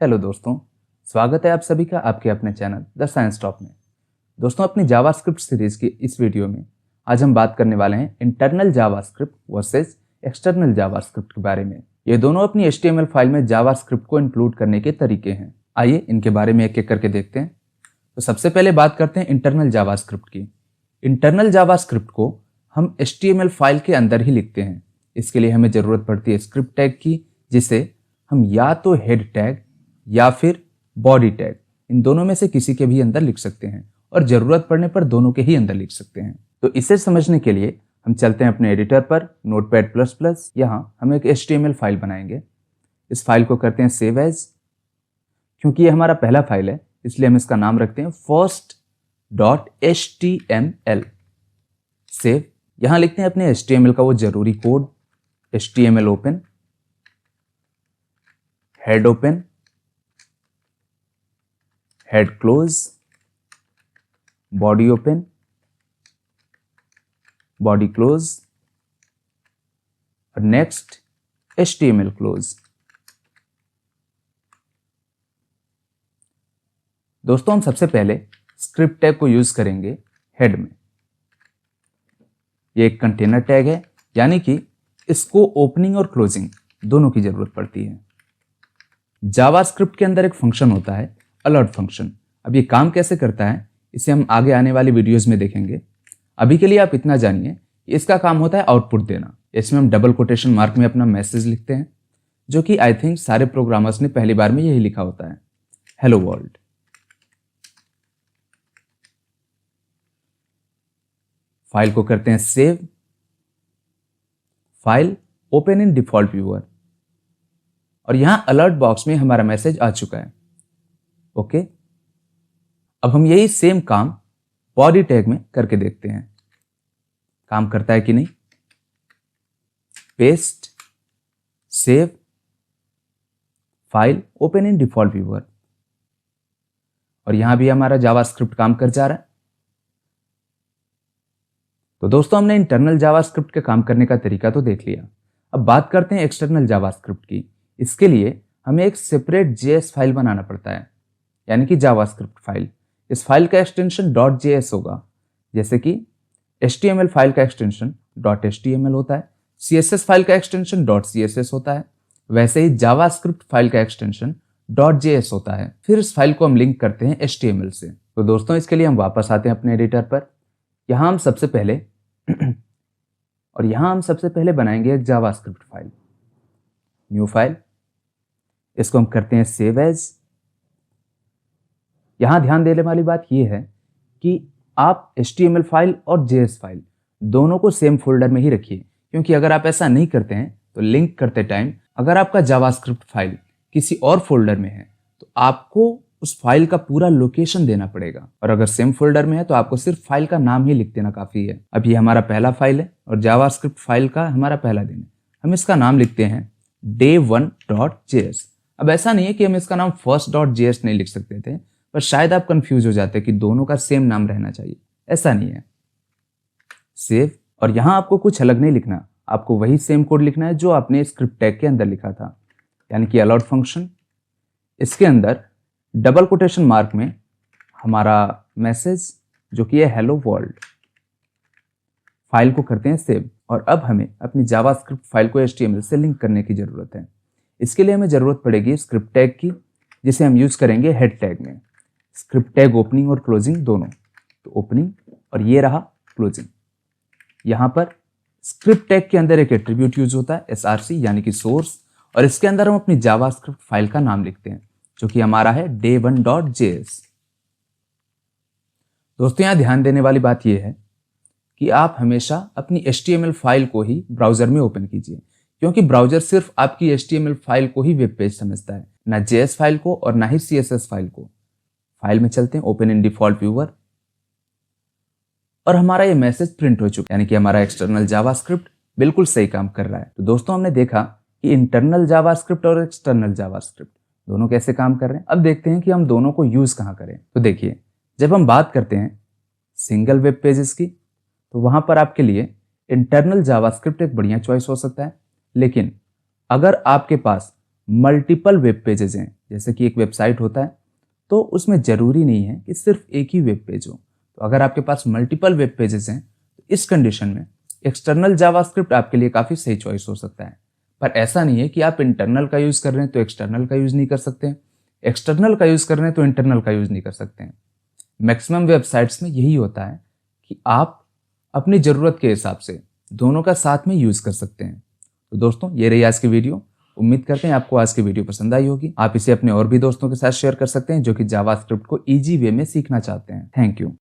Hello दोस्तों, स्वागत है आप सभी का आपके अपने चैनल द साइंस टॉप में। दोस्तों, अपनी जावास्क्रिप्ट सीरीज की इस वीडियो में आज हम बात करने वाले हैं internal JavaScript versus external JavaScript के बारे में। ये दोनों अपनी HTML फाइल में जावास्क्रिप्ट को इंक्लूड करने के तरीके हैं। आइए इनके बारे में एक एक करके देखते हैं। तो सबसे पहले बात करते हैं इंटरनल जावास्क्रिप्ट की। इंटरनल जावास्क्रिप्ट को हम HTML फाइल के अंदर ही लिखते हैं। इसके लिए हमें ज़रूरत पड़ती है स्क्रिप्ट टैग की, जिसे हम या तो हेड टैग या फिर बॉडी टैग, इन दोनों में से किसी के भी अंदर लिख सकते हैं और ज़रूरत पड़ने पर दोनों के ही अंदर लिख सकते हैं। तो इसे समझने के लिए हम चलते हैं अपने एडिटर पर, नोटपैड++। यहाँ हम एक HTML फाइल बनाएंगे। इस फाइल को करते हैं सेव एज। क्योंकि ये हमारा पहला फाइल है इसलिए हम इसका नाम रखते हैं first.html। सेव। यहाँ लिखते हैं अपने HTML का वो जरूरी code, HTML open, head open, head close, body open, body close और नेक्स्ट HTML क्लोज। दोस्तों, हम सबसे पहले स्क्रिप्ट टैग को यूज करेंगे हेड में। ये एक कंटेनर टैग है, यानी कि इसको ओपनिंग और क्लोजिंग दोनों की जरूरत पड़ती है। जावास्क्रिप्ट के अंदर एक फंक्शन होता है अलर्ट फंक्शन। अब ये काम कैसे करता है इसे हम आगे आने वाली वीडियोस में देखेंगे। अभी के लिए आप इतना जानिए, इसका काम होता है आउटपुट देना। इसमें हम डबल कोटेशन मार्क में अपना मैसेज लिखते हैं, जो कि आई थिंक सारे प्रोग्रामर्स ने पहली बार में यही लिखा होता है, हेलो वर्ल्ड। फाइल को करते हैं save. File open in default viewer और यहां अलर्ट बॉक्स में हमारा मैसेज आ चुका है। ओके, अब हम यही सेम काम बॉडी टैग में करके देखते हैं, काम करता है कि नहीं। Paste, save, file open in default viewer और यहां भी हमारा जावास्क्रिप्ट काम कर जा रहा है। तो दोस्तों, हमने इंटरनल जावास्क्रिप्ट के काम करने का तरीका तो देख लिया। अब बात करते हैं एक्सटर्नल जावास्क्रिप्ट की। इसके लिए हमें एक सेपरेट JS फाइल बनाना पड़ता है, यानी कि जावास्क्रिप्ट फाइल। इस फाइल का एक्सटेंशन .js होगा, जैसे कि HTML फाइल का एक्सटेंशन .html होता है, CSS फाइल का एक्सटेंशन .css होता है, वैसे ही जावास्क्रिप्ट फाइल का एक्सटेंशन .js होता है। फिर इस फाइल को हम लिंक करते हैं HTML से। तो दोस्तों, इसके लिए हम वापस आते हैं अपने एडिटर पर। यहाँ हम सबसे पहले बनाएंगे एक जावास्क्रिप्ट फाइल, न्यू फाइल। इसको हम करते हैं सेव एज। यहां ध्यान देने वाली बात यह है कि आप HTML फाइल और JS फाइल दोनों को सेम फोल्डर में ही रखिए, क्योंकि अगर आप ऐसा नहीं करते हैं तो लिंक करते टाइम अगर आपका जावास्क्रिप्ट फाइल किसी और फोल्डर में है तो आपको उस फाइल का पूरा लोकेशन देना पड़ेगा, और अगर सेम फोल्डर में है तो आपको सिर्फ फाइल का नाम ही लिख देना काफी है। अब ये हमारा पहला फाइल है और जावास्क्रिप्ट फाइल का हमारा पहला दिन है। हम इसका नाम लिखते हैं day1.js। अब ऐसा नहीं है कि हम इसका नाम first.js नहीं लिख सकते थे, पर शायद आप कंफ्यूज हो जाते कि दोनों का सेम नाम रहना चाहिए। ऐसा नहीं है। सेव। और यहां आपको कुछ अलग नहीं लिखना, आपको वही सेम कोड लिखना है जो आपने स्क्रिप्ट टैग के अंदर लिखा था, यानी कि अलर्ट फंक्शन। इसके अंदर डबल कोटेशन मार्क में हमारा मैसेज, जो कि है हेलो वर्ल्ड। फाइल को करते हैं सेव और अब हमें अपनी जावास्क्रिप्ट फाइल को HTML से लिंक करने की जरूरत है। इसके लिए हमें जरूरत पड़ेगी स्क्रिप्ट टैग की, जिसे हम यूज करेंगे हेड टैग में। स्क्रिप्ट टैग ओपनिंग और क्लोजिंग दोनों, तो ओपनिंग और ये रहा क्लोजिंग। यहां पर स्क्रिप्ट टैग के अंदर एक एट्रीब्यूट यूज होता है SRC, यानी कि सोर्स, और इसके अंदर हम अपनी जावास्क्रिप्ट फाइल का नाम लिखते हैं, जो कि हमारा है day1.js। दोस्तों, यहां ध्यान देने वाली बात यह है कि आप हमेशा अपनी HTML फाइल को ही ब्राउजर में ओपन कीजिए, क्योंकि ब्राउजर सिर्फ आपकी HTML फाइल को ही वेब पेज समझता है, ना JS फाइल को और ना ही CSS फाइल को। फाइल में चलते हैं, ओपन इन डिफॉल्ट व्यूअर, और हमारा ये मैसेज प्रिंट हो चुका है, यानी कि हमारा एक्सटर्नल जावास्क्रिप्ट बिल्कुल सही काम कर रहा है। तो दोस्तों, हमने देखा कि इंटरनल जावास्क्रिप्ट और एक्सटर्नल जावास्क्रिप्ट दोनों कैसे काम कर रहे हैं। अब देखते हैं कि हम दोनों को यूज कहां करें। तो देखिए, जब हम बात करते हैं सिंगल वेब पेजेस की, तो वहां पर आपके लिए इंटरनल जावास्क्रिप्ट एक बढ़िया चॉइस हो सकता है। लेकिन अगर आपके पास मल्टीपल वेब पेजेस हैं, जैसे कि एक वेबसाइट होता है, तो उसमें ज़रूरी नहीं है कि सिर्फ एक ही वेब पेज हो। तो अगर आपके पास मल्टीपल वेब पेजेस हैं तो इस कंडीशन में एक्सटर्नल जावास्क्रिप्ट आपके लिए काफ़ी सही चॉइस हो सकता है। पर ऐसा नहीं है कि आप इंटरनल का यूज़ कर रहे हैं तो एक्सटर्नल का यूज़ नहीं कर सकते, एक्सटर्नल का यूज़ कर रहे हैं तो इंटरनल का यूज़ नहीं कर सकते हैं। मैक्सिमम वेबसाइट्स में यही होता है कि आप अपनी ज़रूरत के हिसाब से दोनों का साथ में यूज़ कर सकते हैं। तो दोस्तों, ये रही आज की वीडियो। उम्मीद करते हैं आपको आज की वीडियो पसंद आई होगी। आप इसे अपने और भी दोस्तों के साथ शेयर कर सकते हैं जो कि जावास्क्रिप्ट को ईजी वे में सीखना चाहते हैं। Thank you.